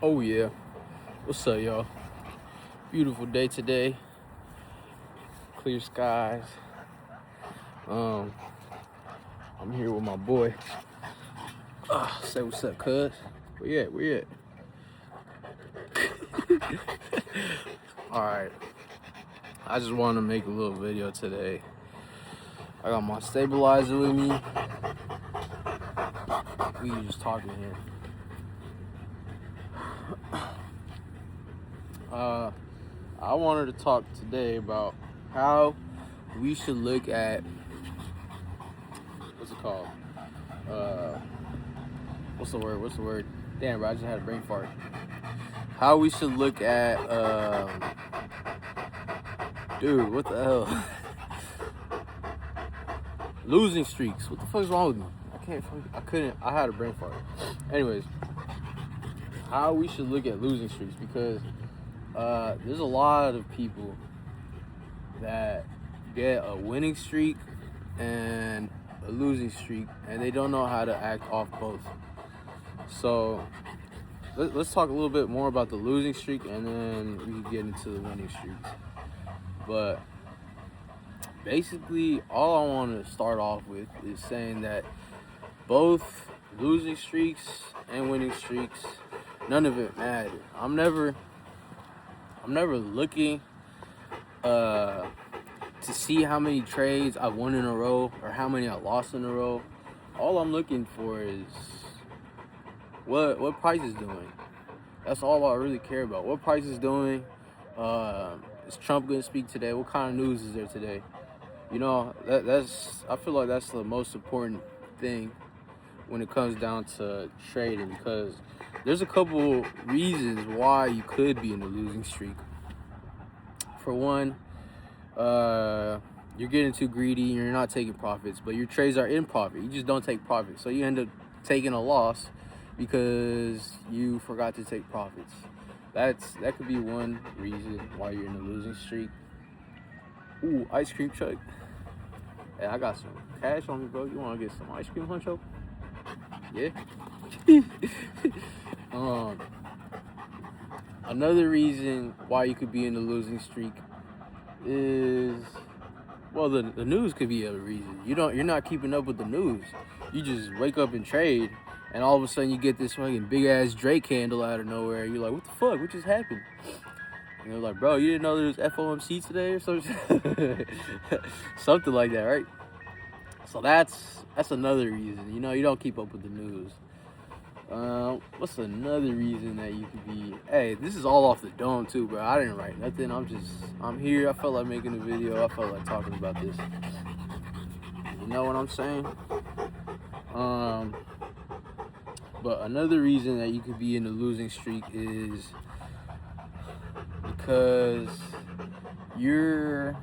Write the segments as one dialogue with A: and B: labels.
A: Oh yeah, what's up, y'all? Beautiful day today. Clear skies. Um, I'm here with my boy. Say what's up, cuz. Where at? All right. I just wanted to make a little video today. I got my stabilizer with me. We just talking here. I wanted to talk today about how we should look at what's it called? What's the word? Damn, bro, I just had a brain fart. How we should look at dude, what the hell? Losing streaks. What the fuck is wrong with me? I had a brain fart. Anyways, how we should look at losing streaks, because there's a lot of people that get a winning streak and a losing streak, and they don't know how to act off both. So let's talk a little bit more about the losing streak, and then we can get into the winning streaks. But basically, all I want to start off with is saying that both losing streaks and winning streaks, none of it matters. I'm never looking to see how many trades I've won in a row or how many I lost in a row. All I'm looking for is what price is doing. That's all I really care about. What price is doing. Is Trump gonna speak today? What kind of news is there today? You know, I feel like that's the most important thing when it comes down to trading, because there's a couple reasons why you could be in a losing streak. For one, you're getting too greedy and you're not taking profits, but your trades are in profit. You just don't take profits, so you end up taking a loss because you forgot to take profits. That could be one reason why you're in a losing streak. Ooh, ice cream truck. Hey, I got some cash on me, bro. You want to get some ice cream, Huncho? Yeah. Another reason why you could be in a losing streak is, well, the news could be a reason. You're not keeping up with the news. You just wake up and trade, and all of a sudden you get this fucking big ass Drake candle out of nowhere. You're like, what the fuck? What just happened? And they're like, bro, you didn't know there was FOMC today or something? Something like that, right? So that's another reason. You know, you don't keep up with the news. What's another reason that you could be? Hey, this is all off the dome too, bro. I didn't write nothing. I'm here. I felt like making a video. I felt like talking about this. You know what I'm saying? But another reason that you could be in a losing streak is because you're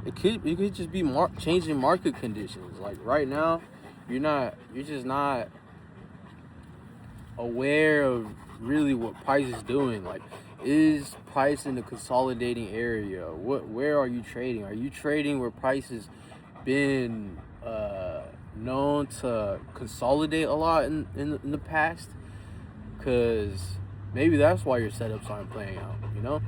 A: it could just be changing market conditions. Like right now, you're just not aware of really what price is doing. Like, is price in the consolidating area? Where are you trading? Are you trading where price has been known to consolidate a lot in the past? Because maybe that's why your setups aren't playing out, you know?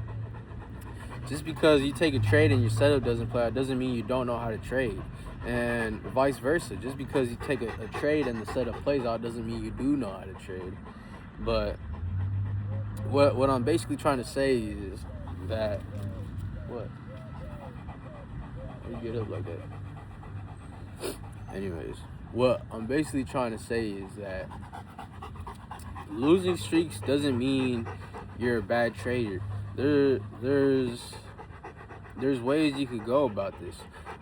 A: Just because you take a trade and your setup doesn't play out doesn't mean you don't know how to trade. And vice versa. Just because you take a trade and the setup plays out doesn't mean you do know how to trade. But what I'm basically trying to say is that what? Why you get up like that? Anyways, what I'm basically trying to say is that losing streaks doesn't mean you're a bad trader. There's ways you could go about this.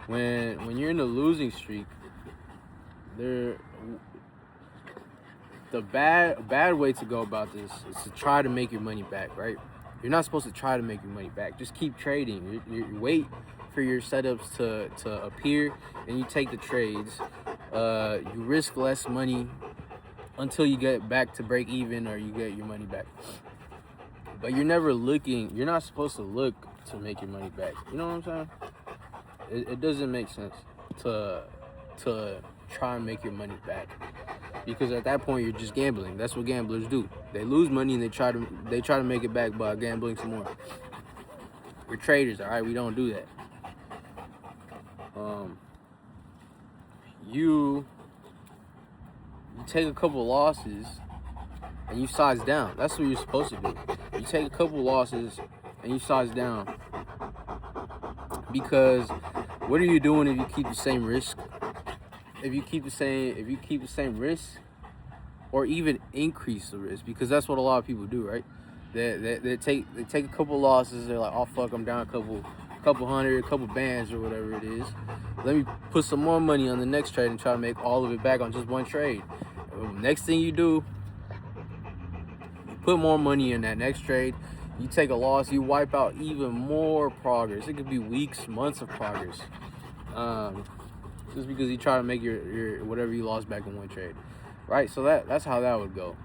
A: When you're in a losing streak, the bad way to go about this is to try to make your money back, right? You're not supposed to try to make your money back. Just keep trading. You wait for your setups to appear, and you take the trades. You risk less money until you get back to break even or you get your money back. But you're not supposed to look to make your money back. You know what I'm saying? It doesn't make sense to try and make your money back. because at that point you're just gambling. That's what gamblers do. They lose money and they try to make it back by gambling some more. We're traders, all right? We don't do that. You take a couple losses and you size down. That's what you're supposed to do. You take a couple losses and you size down, because what are you doing if you keep the same risk? If you keep the same risk, or even increase the risk, because that's what a lot of people do, right? They take a couple losses. They're like, oh fuck, I'm down a couple hundred, a couple bands or whatever it is. Let me put some more money on the next trade and try to make all of it back on just one trade. Next thing you do, you put more money in that next trade. You take a loss, you wipe out even more progress. It could be weeks, months of progress, just because you try to make your whatever you lost back in one trade, right? So that's how that would go.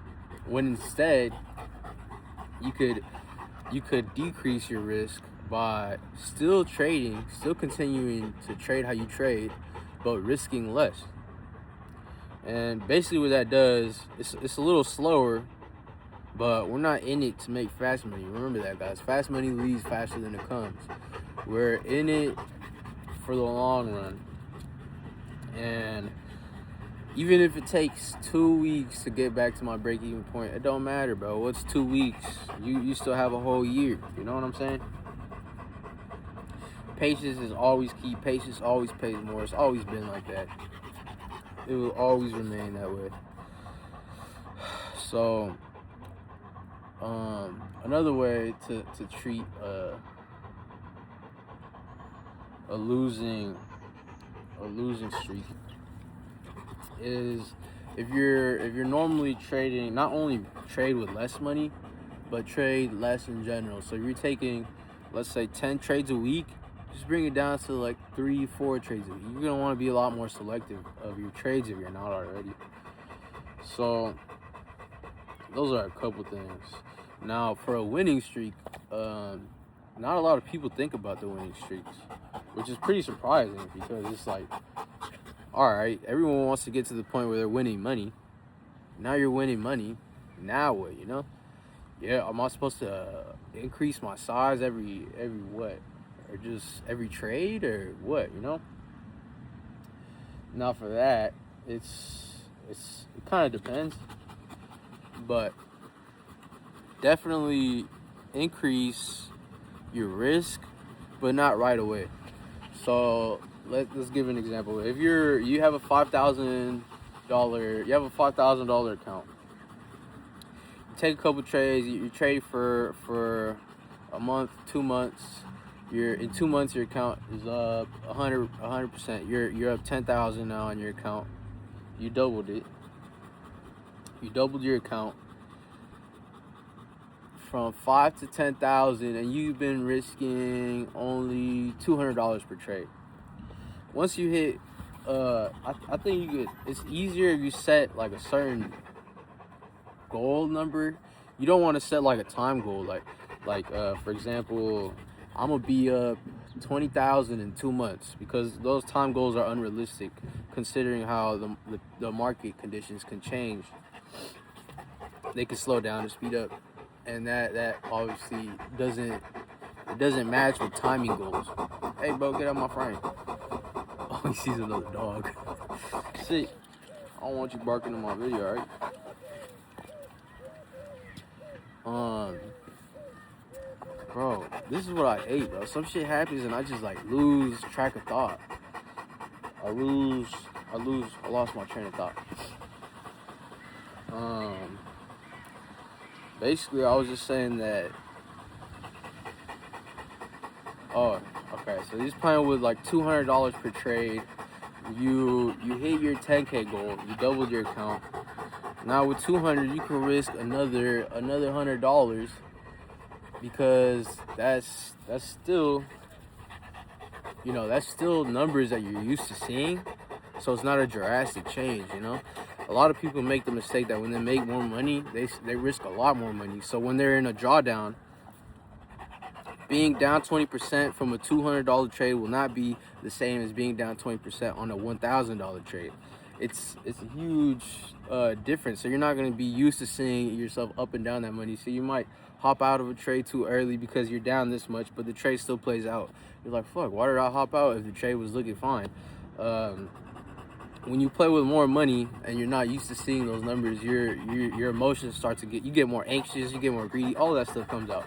A: When instead you could decrease your risk by still trading, still continuing to trade how you trade, but risking less. And basically what that does, it's a little slower, but we're not in it to make fast money. Remember that, guys. Fast money leaves faster than it comes. We're in it for the long run. And even if it takes 2 weeks to get back to my break-even point, it don't matter, bro. What's 2 weeks? You still have a whole year. You know what I'm saying? Patience is always key. Patience always pays more. It's always been like that. It will always remain that way. So, another way to treat a losing streak is if you're normally trading, not only trade with less money, but trade less in general. So if you're taking, let's say, 10 trades a week, just bring it down to like 3-4 trades a week. You're gonna want to be a lot more selective of your trades if you're not already. So those are a couple things. Now for a winning streak, not a lot of people think about the winning streaks, which is pretty surprising, because it's like, all right, everyone wants to get to the point where they're winning money. Now you're winning money. Now what, you know? Yeah, am I supposed to increase my size every what? Or just every trade, or what, you know? Now for that, it kind of depends. But definitely increase your risk, but not right away. So let's give an example. If you have a $5,000 account, you take a couple trades, you trade for a month, 2 months. In 2 months your account is up 100%. You're up 10,000 now on your account. You doubled it. You doubled your account from 5 to 10,000, and you've been risking only $200 per trade. Once you hit, I think it's easier if you set like a certain goal number. You don't want to set like a time goal, like for example, I'm gonna be up 20,000 in 2 months, because those time goals are unrealistic considering how the market conditions can change. They can slow down or speed up, and that obviously doesn't match with timing goals. Hey bro, get out my frame. Oh, he sees another dog. Shit, I don't want you barking in my video, right? Bro, this is what I ate, bro. Some shit happens and I just like lose track of thought. I lost my train of thought. Basically I was just saying that, oh, okay, so he's playing with like $200 per trade. You hit your 10K goal, you doubled your account. Now with 200 you can risk another $100, because that's still, you know, that's still numbers that you're used to seeing. So it's not a drastic change, you know. A lot of people make the mistake that when they make more money, they risk a lot more money. So when they're in a drawdown, being down 20% from a $200 trade will not be the same as being down 20% on a $1,000 trade. it's a huge difference. So you're not going to be used to seeing yourself up and down that money. So you might hop out of a trade too early because you're down this much, but the trade still plays out. You're like, fuck, why did I hop out if the trade was looking fine? When you play with more money and you're not used to seeing those numbers, your emotions start to you get more anxious, you get more greedy, all of that stuff comes out.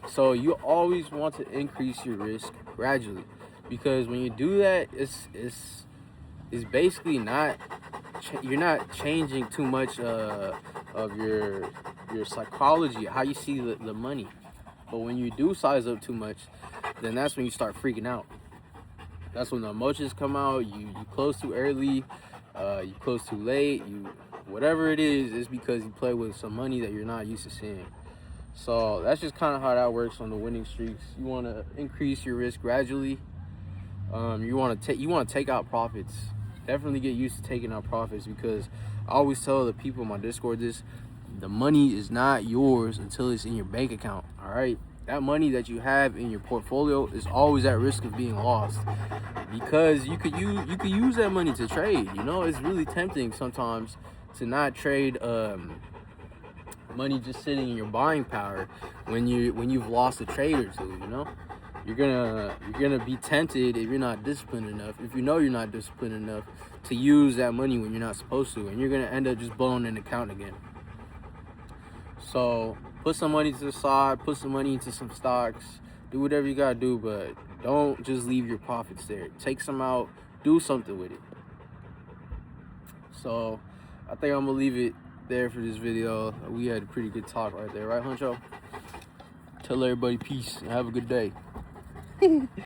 A: So you always want to increase your risk gradually, because when you do that, it's basically not you're not changing too much of your psychology, how you see the money. But when you do size up too much, then that's when you start freaking out. That's when the emotions come out. You close too early, you close too late, whatever it is, it's because you play with some money that you're not used to seeing. So that's just kind of how that works on the winning streaks. You want to increase your risk gradually. You want to take out profits. Definitely get used to taking out profits, because I always tell the people in my Discord this: the money is not yours until it's in your bank account. All right, that money that you have in your portfolio is always at risk of being lost, because you could use that money to trade. You know, it's really tempting sometimes to not trade money just sitting in your buying power when you've lost a trade or two. You know, you're gonna be tempted, if you're not disciplined enough, if you know you're not disciplined enough, to use that money when you're not supposed to, and you're gonna end up just blowing an account again. So put some money to the side, put some money into some stocks, do whatever you gotta do, but don't just leave your profits there. Take some out, do something with it. So I think I'm gonna leave it there for this video. We had a pretty good talk right there, right, Huncho? Tell everybody peace and have a good day.